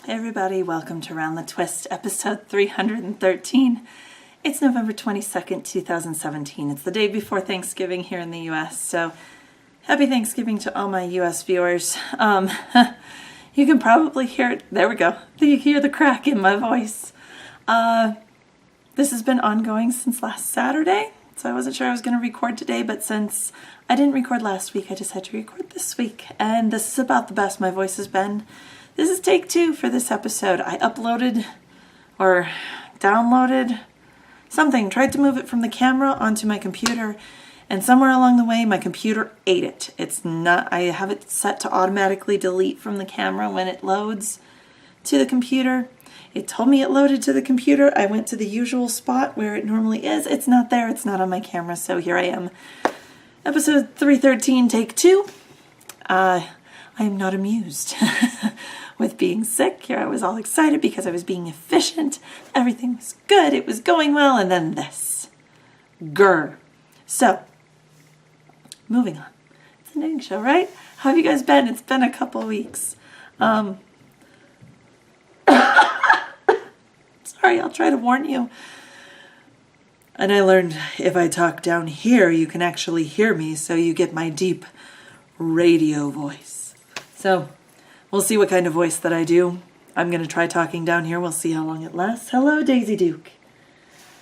Hey everybody, welcome to Round the Twist, episode 313. It's November 22nd, 2017. It's the day before Thanksgiving here in the U.S., so happy Thanksgiving to all my U.S. viewers. You can probably hear it. There we go. You hear the crack in my voice. This has been ongoing since last Saturday, so I wasn't sure I was going to record today, but since I didn't record last week, I decided to record this week, and this is about the best my voice has been. This is take 2 for this episode. I uploaded or downloaded something, tried to move it from the camera onto my computer, and somewhere along the way my computer ate it. I have it set to automatically delete from the camera when it loads to the computer. It told me it loaded to the computer. I went to the usual spot where it normally is. It's not there. It's not on my camera, so here I am. Episode 313, take 2. I am not amused with being sick. Here I was all excited because I was being efficient. Everything was good. It was going well. And then this. Grr. So, moving on. It's a knitting show, right? How have you guys been? It's been a couple weeks. Sorry, I'll try to warn you. And I learned if I talk down here, you can actually hear me, so you get my deep radio voice. So, we'll see what kind of voice that I do. I'm going to try talking down here. We'll see how long it lasts. Hello, Daisy Duke.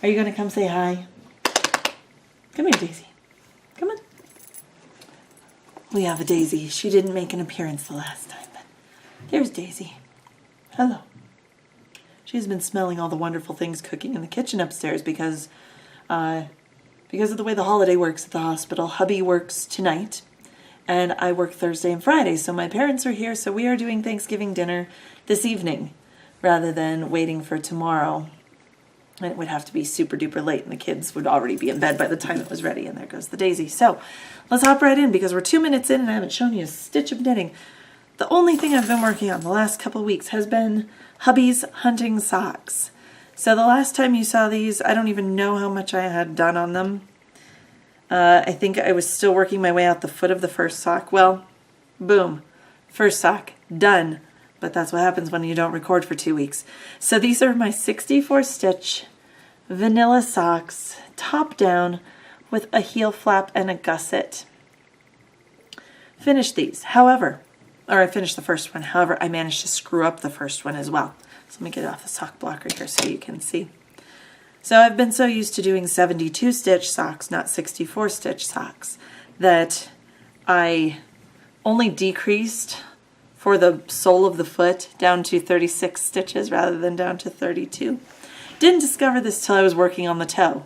Are you going to come say hi? Come here, Daisy. Come on. We have a Daisy. She didn't make an appearance the last time, but there's Daisy. Hello. She's been smelling all the wonderful things cooking in the kitchen upstairs because of the way the holiday works at the hospital. Hubby works tonight, and I work Thursday and Friday, so my parents are here, so we are doing Thanksgiving dinner this evening rather than waiting for tomorrow. And it would have to be super duper late, and the kids would already be in bed by the time it was ready, and there goes the Daisy. So let's hop right in because we're 2 minutes in and I haven't shown you a stitch of knitting. The only thing I've been working on the last couple of weeks has been hubby's hunting socks. So the last time you saw these, I don't even know how much I had done on them. I think I was still working my way out the foot of the first sock. Well, boom, first sock, done. But that's what happens when you don't record for 2 weeks. So these are my 64 stitch vanilla socks, top down, with a heel flap and a gusset. Finished these, however, or I finished the first one. However, I managed to screw up the first one as well. So let me get off the sock blocker here so you can see. So I've been so used to doing 72 stitch socks, not 64 stitch socks, that I only decreased for the sole of the foot down to 36 stitches rather than down to 32. Didn't discover this till I was working on the toe,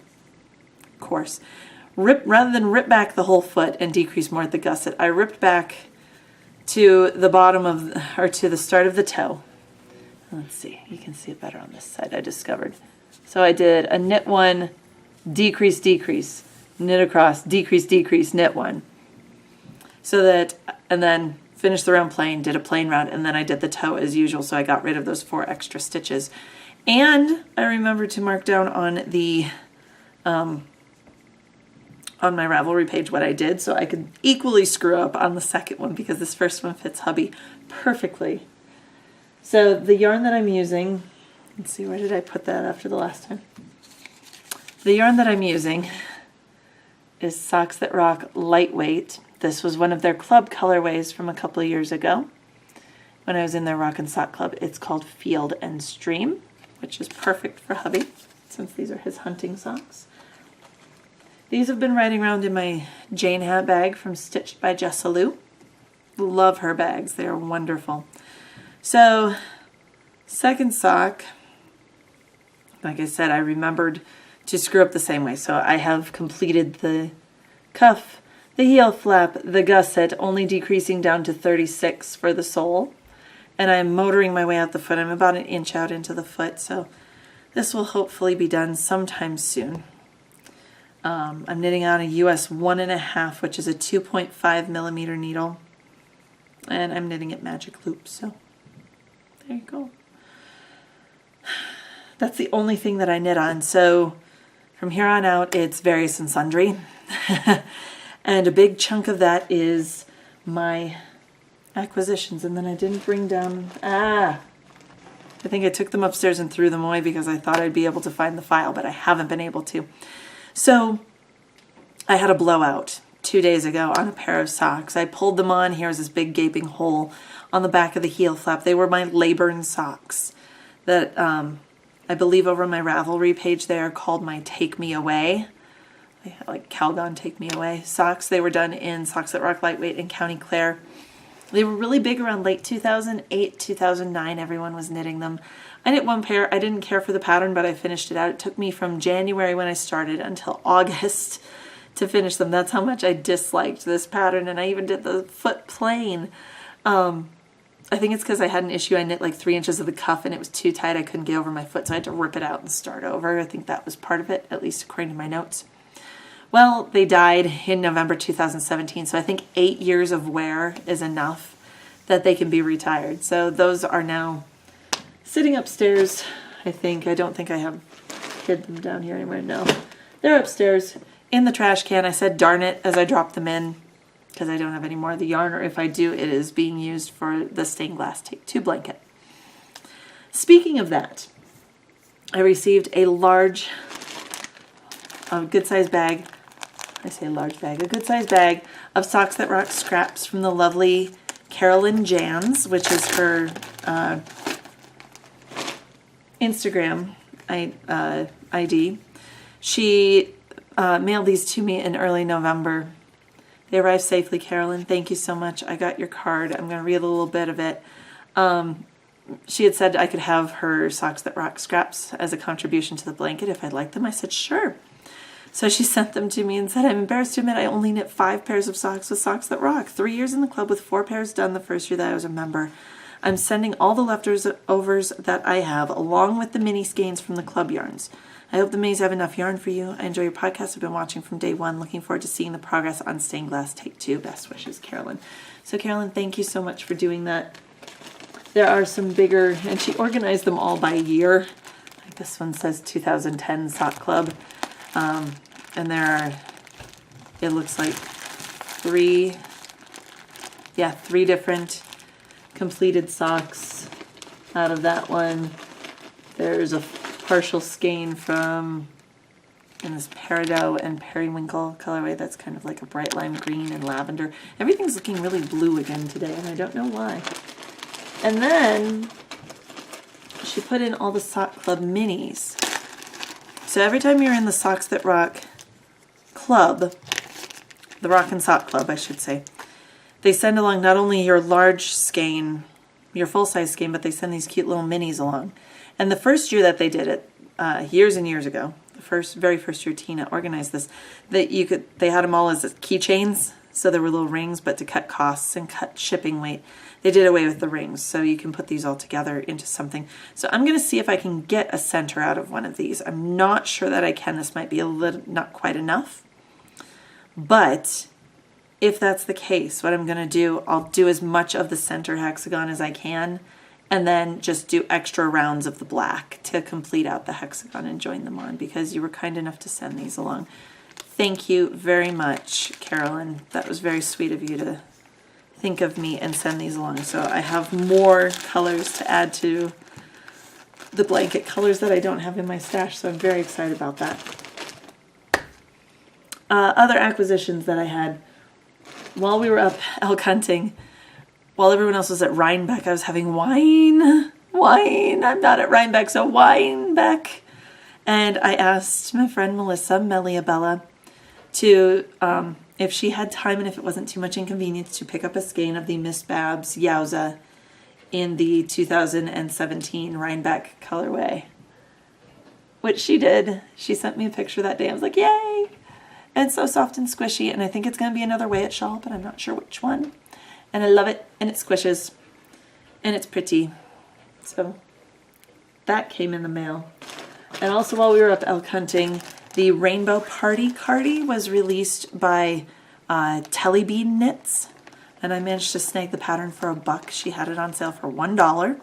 of course. Rather than rip back the whole foot and decrease more at the gusset, I ripped back to the bottom of, or to the start of the toe. Let's see, you can see it better on this side, I discovered. So I did a knit one, decrease, decrease, knit across, decrease, decrease, knit one. So that, and then finished the round plain, did a plain round, and then I did the toe as usual, so I got rid of those 4 extra stitches. And I remembered to mark down on the, on my Ravelry page what I did, so I could equally screw up on the second one because this first one fits hubby perfectly. So the yarn that I'm using, let's see, where did I put that after the last time? The yarn that I'm using is Socks That Rock Lightweight. This was one of their club colorways from a couple of years ago when I was in their Rock and Sock Club. It's called Field and Stream, which is perfect for hubby since these are his hunting socks. These have been riding around in my Jane hat bag from Stitched by Jessalou. Love her bags. They are wonderful. So, second sock, like I said, I remembered to screw up the same way. So I have completed the cuff, the heel flap, the gusset, only decreasing down to 36 for the sole. And I'm motoring my way out the foot. I'm about an inch out into the foot, so this will hopefully be done sometime soon. I'm knitting on a US 1.5, which is a 2.5 millimeter needle. And I'm knitting it magic loops, so there you go. That's the only thing that I knit on. So from here on out, it's various and sundry. And a big chunk of that is my acquisitions. And then I didn't bring down, I think I took them upstairs and threw them away because I thought I'd be able to find the file, but I haven't been able to. So I had a blowout 2 days ago on a pair of socks. I pulled them on. Here was this big gaping hole on the back of the heel flap. They were my Leyburn socks that I believe over my Ravelry page they are called my Take Me Away. Like Calgon Take Me Away socks. They were done in Socks That Rock Lightweight in County Clare. They were really big around late 2008, 2009. Everyone was knitting them. I knit one pair. I didn't care for the pattern, but I finished it out. It took me from January when I started until August to finish them. That's how much I disliked this pattern, and I even did the foot plain. I think it's because I had an issue. I knit like 3 inches of the cuff and it was too tight. I couldn't get over my foot, so I had to rip it out and start over. I think that was part of it, at least according to my notes. Well, they died in November 2017, so I think 8 years of wear is enough that they can be retired. So those are now sitting upstairs, I think. I don't think I have hid them down here anywhere. No, they're upstairs in the trash can. I said darn it as I dropped them in because I don't have any more of the yarn, or if I do, it is being used for the stained glass Take 2 blanket. Speaking of that, I received a good-sized bag. I say large bag, a good-sized bag of Socks That Rock scraps from the lovely Carolyn Jans, which is her Instagram ID. She mailed these to me in early November. They arrived safely, Carolyn. Thank you so much. I got your card. I'm going to read a little bit of it. She had said I could have her Socks That Rock scraps as a contribution to the blanket if I'd like them. I said, sure. So she sent them to me and said, I'm embarrassed to admit I only knit 5 pairs of socks with Socks That Rock. 3 years in the club with 4 pairs done the first year that I was a member. I'm sending all the leftovers that I have, along with the mini skeins from the club yarns. I hope the minis have enough yarn for you. I enjoy your podcast. I've been watching from day one. Looking forward to seeing the progress on Stained Glass Take 2. Best wishes, Carolyn. So Carolyn, thank you so much for doing that. There are some bigger, and she organized them all by year. Like this one says 2010 Sock Club. And there are, it looks like 3 different completed socks out of that one. There's a partial skein from in this peridot and periwinkle colorway that's kind of like a bright lime green and lavender. Everything's looking really blue again today, and I don't know why. And then she put in all the Sock Club minis. So every time you're in the Socks That Rock Club, the Rock and Sock Club, I should say, they send along not only your large skein, your full-size skein, but they send these cute little minis along. And the first year that they did it, years and years ago, the very first year Tina organized this, they had them all as keychains, so there were little rings, but to cut costs and cut shipping weight, they did away with the rings, so you can put these all together into something. So I'm going to see if I can get a center out of one of these. I'm not sure that I can. This might be a little, not quite enough. But if that's the case, what I'm going to do, I'll do as much of the center hexagon as I can, and then just do extra rounds of the black to complete out the hexagon and join them on, because you were kind enough to send these along. Thank you very much, Carolyn. That was very sweet of you to think of me and send these along. So I have more colors to add to the blanket, colors that I don't have in my stash, so I'm very excited about that. Other acquisitions that I had while we were up elk hunting, while everyone else was at Rhinebeck, I was having wine. I'm not at Rhinebeck, so Winebeck. And I asked my friend Melissa Meliabella to, if she had time and if it wasn't too much inconvenience, to pick up a skein of the Miss Babs Yowza in the 2017 Rhinebeck colorway, which she did. She sent me a picture that day. I was like, yay! And it's so soft and squishy, and I think it's going to be another Way It shawl, but I'm not sure which one. And I love it, and it squishes, and it's pretty. So that came in the mail. And also while we were up elk hunting, the Rainbow Party Cardi was released by Tellybean Knits, and I managed to snag the pattern for $1. She had it on sale for $1.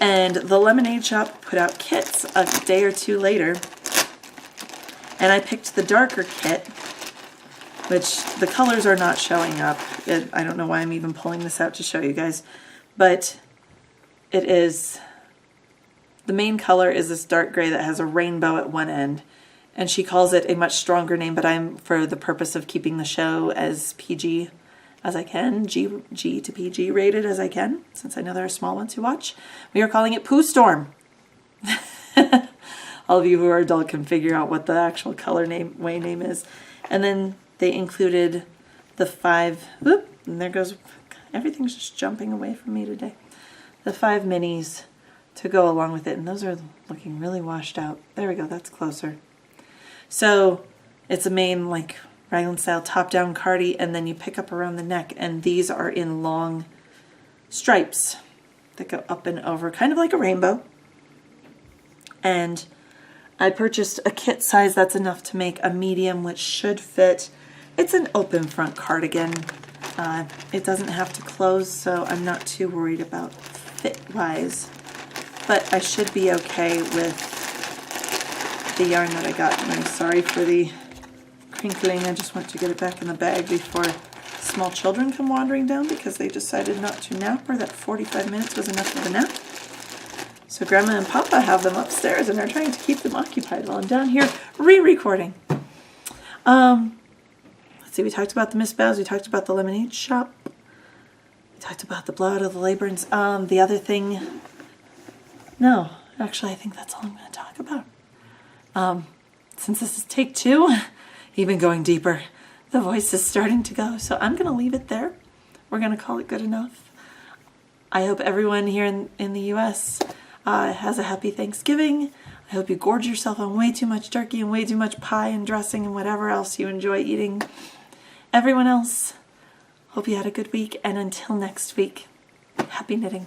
And the Lemonade Shop put out kits a day or two later, and I picked the darker kit, which the colors are not showing up. I don't know why I'm even pulling this out to show you guys, but it is The main color is this dark gray that has a rainbow at one end. And she calls it a much stronger name, but I'm, for the purpose of keeping the show as PG as I can, G to PG rated as I can, since I know there are small ones who watch, we are calling it Pooh Storm. All of you who are adult can figure out what the actual color name is. And then they included the 5, whoop, and there goes, everything's just jumping away from me today. The 5 minis to go along with it, and those are looking really washed out. There we go, that's closer. So it's a main like raglan style top-down cardie, and then you pick up around the neck, and these are in long stripes that go up and over, kind of like a rainbow. And I purchased a kit size that's enough to make a medium, which should fit. It's an open front cardigan. It doesn't have to close, so I'm not too worried about fit-wise. But I should be okay with the yarn that I got. And I'm sorry for the crinkling. I just want to get it back in the bag before small children come wandering down because they decided not to nap, or that 45 minutes was enough of a nap. So Grandma and Papa have them upstairs and are trying to keep them occupied while I'm down here re-recording. Let's see, we talked about the Miss Bows, we talked about the lemonade shop, we talked about the blowout of the Laborns. The other thing, no, actually I think that's all I'm going to talk about. Since this is take 2, even going deeper, the voice is starting to go, so I'm going to leave it there. We're going to call it good enough. I hope everyone here in the U.S. Has a happy Thanksgiving. I hope you gorge yourself on way too much turkey and way too much pie and dressing and whatever else you enjoy eating. Everyone else, hope you had a good week, and until next week, happy knitting.